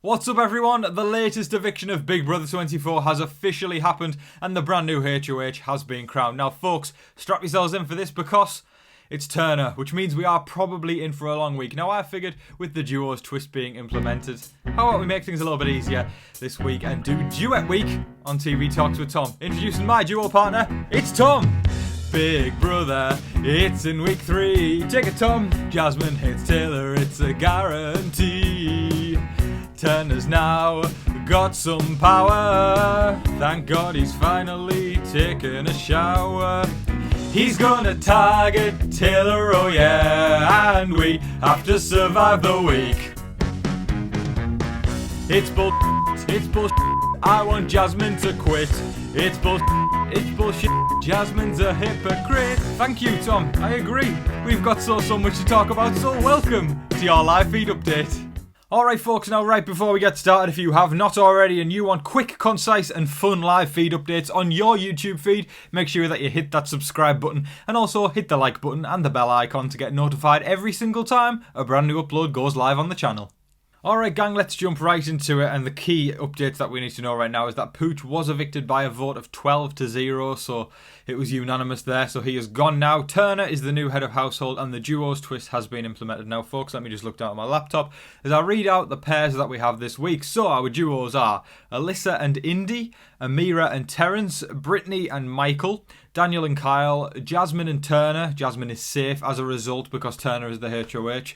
What's up everyone? The latest eviction of Big Brother 24 has officially happened and the brand new HOH has been crowned. Now folks, strap yourselves in for this because it's Turner, which means we are probably in for a long week. Now I figured with the duos twist being implemented, how about we make things a little bit easier this week and do Duet Week on TV Talks with Tom. Introducing my duo partner, it's Tom. Big Brother, it's in week 3. Take it Tom. Jasmine hates Taylor, it's a guarantee. Turner's now got some power. Thank God he's finally taken a shower. He's gonna target Taylor, oh yeah, and we have to survive the week. It's bullshit, I want Jasmine to quit. It's bullshit, Jasmine's a hypocrite. Thank you, Tom, I agree. We've got so much to talk about, so welcome to your live feed update. Alright folks, now right before we get started, if you have not already and you want quick, concise and fun live feed updates on your YouTube feed, make sure that you hit that subscribe button and also hit the like button and the bell icon to get notified every single time a brand new upload goes live on the channel. Alright gang, let's jump right into it, and the key updates that we need to know right now is that Pooch was evicted by a vote of 12-0, so it was unanimous there, so he is gone now. Turner is the new head of household and the duos twist has been implemented. Now folks, let me just look down at my laptop as I read out the pairs that we have this week. So our duos are Alyssa and Indy, Amira and Terence, Brittany and Michael, Daniel and Kyle, Jasmine and Turner. Jasmine is safe as a result because Turner is the HOH.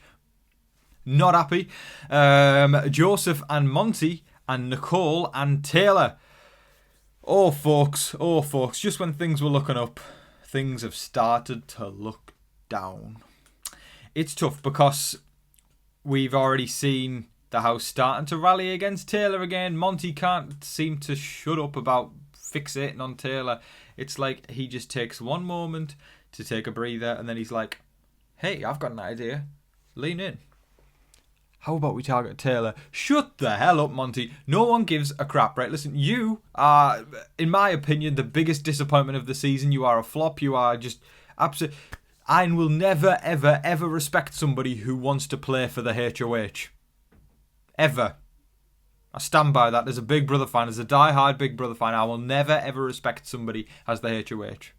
Not happy. Joseph and Monty, and Nicole and Taylor. Oh folks, just when things were looking up, things have started to look down. It's tough because we've already seen the house starting to rally against Taylor again. Monty can't seem to shut up about fixating on Taylor. It's like he just takes one moment to take a breather and then he's like, hey, I've got an idea. Lean in. How about we target Taylor? Shut the hell up, Monty. No one gives a crap, right? Listen, you are, in my opinion, the biggest disappointment of the season. You are a flop. You are just absolute. I will never, ever, ever respect somebody who wants to play for the HOH. Ever. I stand by that. As a Big Brother fan, as a die-hard Big Brother fan, I will never, ever respect somebody as the HOH.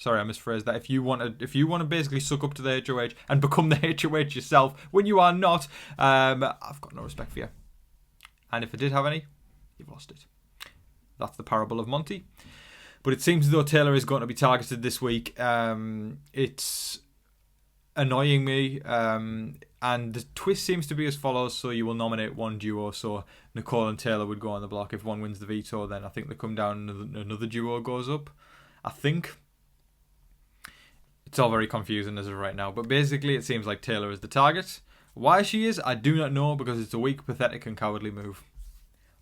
Sorry, I misphrased that. If you want to basically suck up to the HOH and become the HOH yourself when you are not, I've got no respect for you. And if I did have any, you've lost it. That's the parable of Monty. But it seems as though Taylor is going to be targeted this week. It's annoying me. And the twist seems to be as follows. So you will nominate one duo. So Nicole and Taylor would go on the block. If one wins the veto, then I think they come down and another duo goes up. I think. It's all very confusing as of right now, but basically it seems like Taylor is the target. Why she is, I do not know, because it's a weak, pathetic and cowardly move.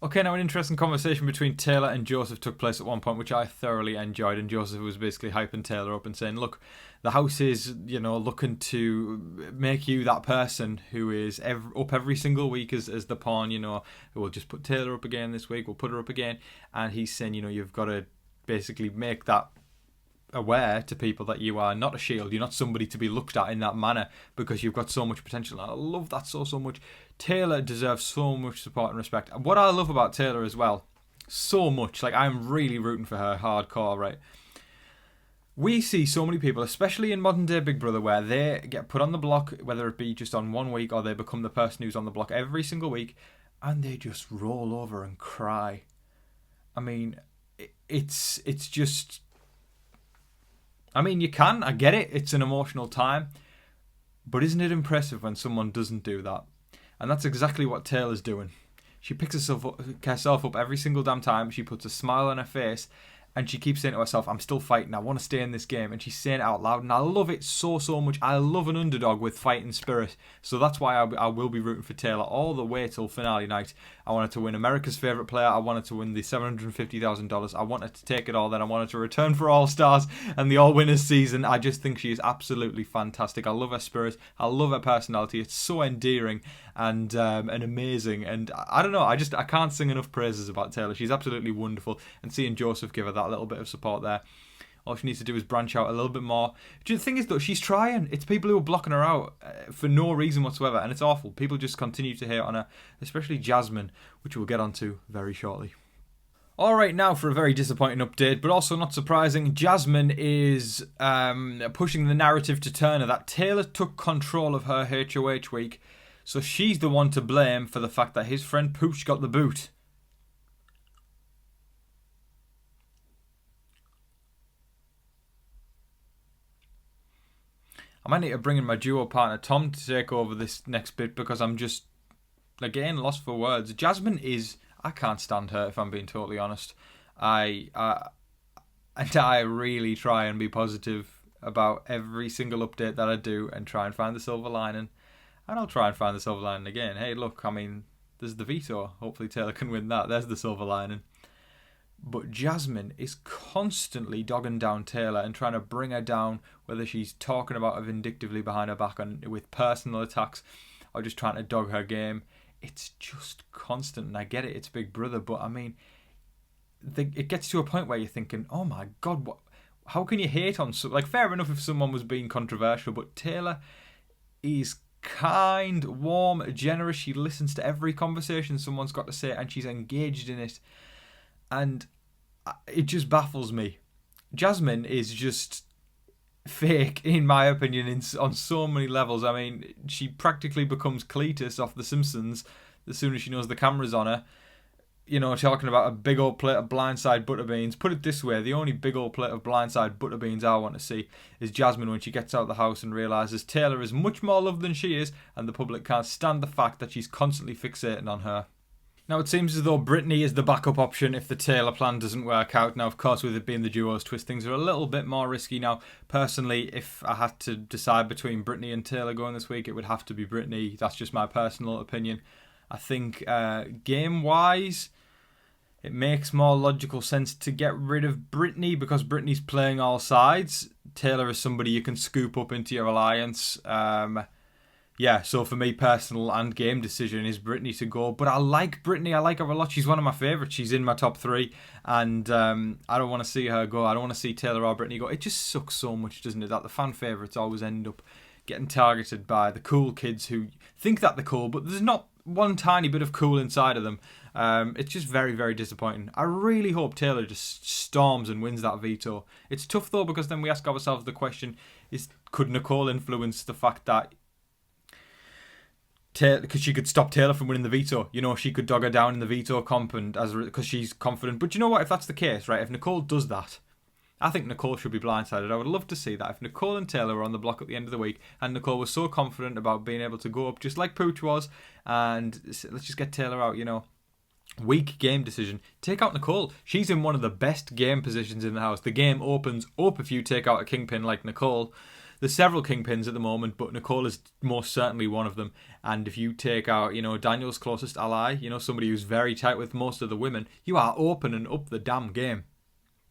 Okay, now an interesting conversation between Taylor and Joseph took place at one point, which I thoroughly enjoyed, and Joseph was basically hyping Taylor up and saying, look, the house is, looking to make you that person who is up every single week as the pawn, we'll just put Taylor up again this week, we'll put her up again, and he's saying, you've got to basically make that aware to people that you are not a shield, you're not somebody to be looked at in that manner because you've got so much potential, and I love that so much. Taylor deserves so much support and respect. And what I love about Taylor as well, so much, like I'm really rooting for her hardcore, right? We see so many people, especially in modern day Big Brother, where they get put on the block, whether it be just on 1 week or they become the person who's on the block every single week, and they just roll over and cry. I mean, it's just, I mean, you can, I get it, it's an emotional time, but isn't it impressive when someone doesn't do that? And that's exactly what Taylor's doing. She picks herself up every single damn time, she puts a smile on her face, and she keeps saying to herself, I'm still fighting, I want to stay in this game, and she's saying it out loud, and I love it so much. I love an underdog with fighting spirit, so that's why I will be rooting for Taylor all the way till finale night. I wanted to win America's Favourite Player, I wanted to win the $750,000, I wanted to take it all, then I wanted to return for All Stars and the All Winners season. I just think she is absolutely fantastic. I love her spirit, I love her personality, it's so endearing and amazing, and I don't know, I can't sing enough praises about Taylor. She's absolutely wonderful, and seeing Joseph give her that little bit of support there, All she needs to do is branch out a little bit more. The thing is, though, she's trying. It's people who are blocking her out for no reason whatsoever, and it's awful. People just continue to hate on her, especially Jasmine, which we'll get onto very shortly. Alright, now for a very disappointing update, but also not surprising. Jasmine is pushing the narrative to Turner that Taylor took control of her HOH week, so she's the one to blame for the fact that his friend Pooch got the boot. I might need to bring in my duo partner Tom to take over this next bit because I'm just, again, lost for words. Jasmine is... I can't stand her, if I'm being totally honest. And I really try and be positive about every single update that I do and try and find the silver lining. And I'll try and find the silver lining again. Hey, look, I mean, there's the veto. Hopefully Taylor can win that. There's the silver lining. But Jasmine is constantly dogging down Taylor and trying to bring her down, whether she's talking about her vindictively behind her back with personal attacks or just trying to dog her game. It's just constant, and I get it, it's Big Brother, but I mean, it gets to a point where you're thinking, oh my God, how can you hate on... fair enough if someone was being controversial, but Taylor is kind, warm, generous. She listens to every conversation someone's got to say, and she's engaged in it, and it just baffles me. Jasmine is just fake, in my opinion, on so many levels. I mean, she practically becomes Cletus off The Simpsons as soon as she knows the camera's on her. You know, talking about a big old plate of blindside butter beans. Put it this way, the only big old plate of blindside butter beans I want to see is Jasmine when she gets out of the house and realises Taylor is much more loved than she is, and the public can't stand the fact that she's constantly fixating on her. Now, it seems as though Brittany is the backup option if the Taylor plan doesn't work out. Now, of course, with it being the duos twist, things are a little bit more risky. Now, personally, if I had to decide between Brittany and Taylor going this week, it would have to be Brittany. That's just my personal opinion. I think game-wise, it makes more logical sense to get rid of Brittany because Brittany's playing all sides. Taylor is somebody you can scoop up into your alliance. Yeah, so for me, personal and game decision is Brittany to go. But I like Brittany. I like her a lot. She's one of my favourites. She's in my top 3. And I don't want to see her go. I don't want to see Taylor or Brittany go. It just sucks so much, doesn't it, that the fan favourites always end up getting targeted by the cool kids who think that they're cool, but there's not one tiny bit of cool inside of them. It's just very, very disappointing. I really hope Taylor just storms and wins that veto. It's tough, though, because then we ask ourselves the question, could Nicole influence the fact that because she could stop Taylor from winning the veto. You know, she could dog her down in the veto comp because she's confident. But you know what? If that's the case, right, if Nicole does that, I think Nicole should be blindsided. I would love to see that. If Nicole and Taylor were on the block at the end of the week and Nicole was so confident about being able to go up just like Pooch was and let's just get Taylor out, you know. Weak game decision. Take out Nicole. She's in one of the best game positions in the house. The game opens up if you take out a kingpin like Nicole. There's several kingpins at the moment, but Nicole is most certainly one of them. And if you take out, you know, Daniel's closest ally, you know, somebody who's very tight with most of the women, you are opening up the damn game.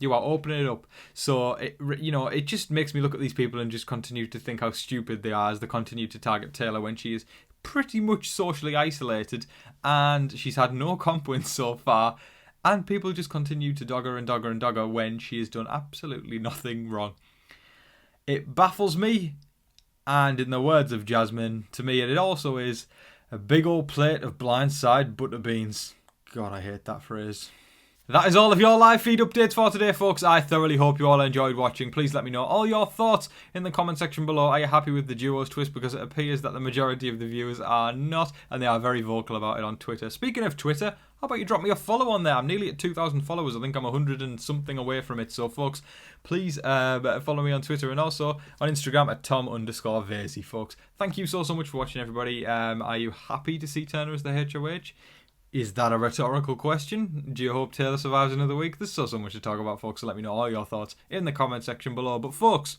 You are opening it up. So, it just makes me look at these people and just continue to think how stupid they are as they continue to target Taylor when she is pretty much socially isolated and she's had no comp wins so far. And people just continue to dog her and dog her and dog her when she has done absolutely nothing wrong. It baffles me, and in the words of Jasmine, to me it also is a big old plate of blindside butter beans. God, I hate that phrase. That is all of your live feed updates for today, folks. I thoroughly hope you all enjoyed watching. Please let me know all your thoughts in the comment section below. Are you happy with the duos twist? Because it appears that the majority of the viewers are not, and they are very vocal about it on Twitter. Speaking of Twitter, how about you drop me a follow on there? I'm nearly at 2,000 followers. I think I'm 100 and something away from it. So, folks, please follow me on Twitter and also on Instagram at Tom_Vasey, folks. Thank you so much for watching, everybody. Are you happy to see Turner as the HOH? Is that a rhetorical question? Do you hope Taylor survives another week? There's so much to talk about, folks, so let me know all your thoughts in the comment section below. But, folks,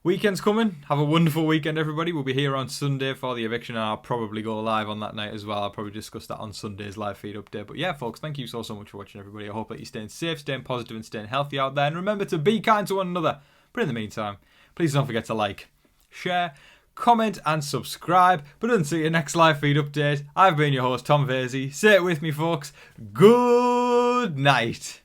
weekend's coming. Have a wonderful weekend, everybody. We'll be here on Sunday for the eviction, and I'll probably go live on that night as well. I'll probably discuss that on Sunday's live feed update. But, yeah, folks, thank you so much for watching, everybody. I hope that you're staying safe, staying positive, and staying healthy out there. And remember to be kind to one another. But in the meantime, please don't forget to like, share, comment and subscribe. But until your next live feed update, I've been your host, Tom Vasey. Say it with me, folks. Good night.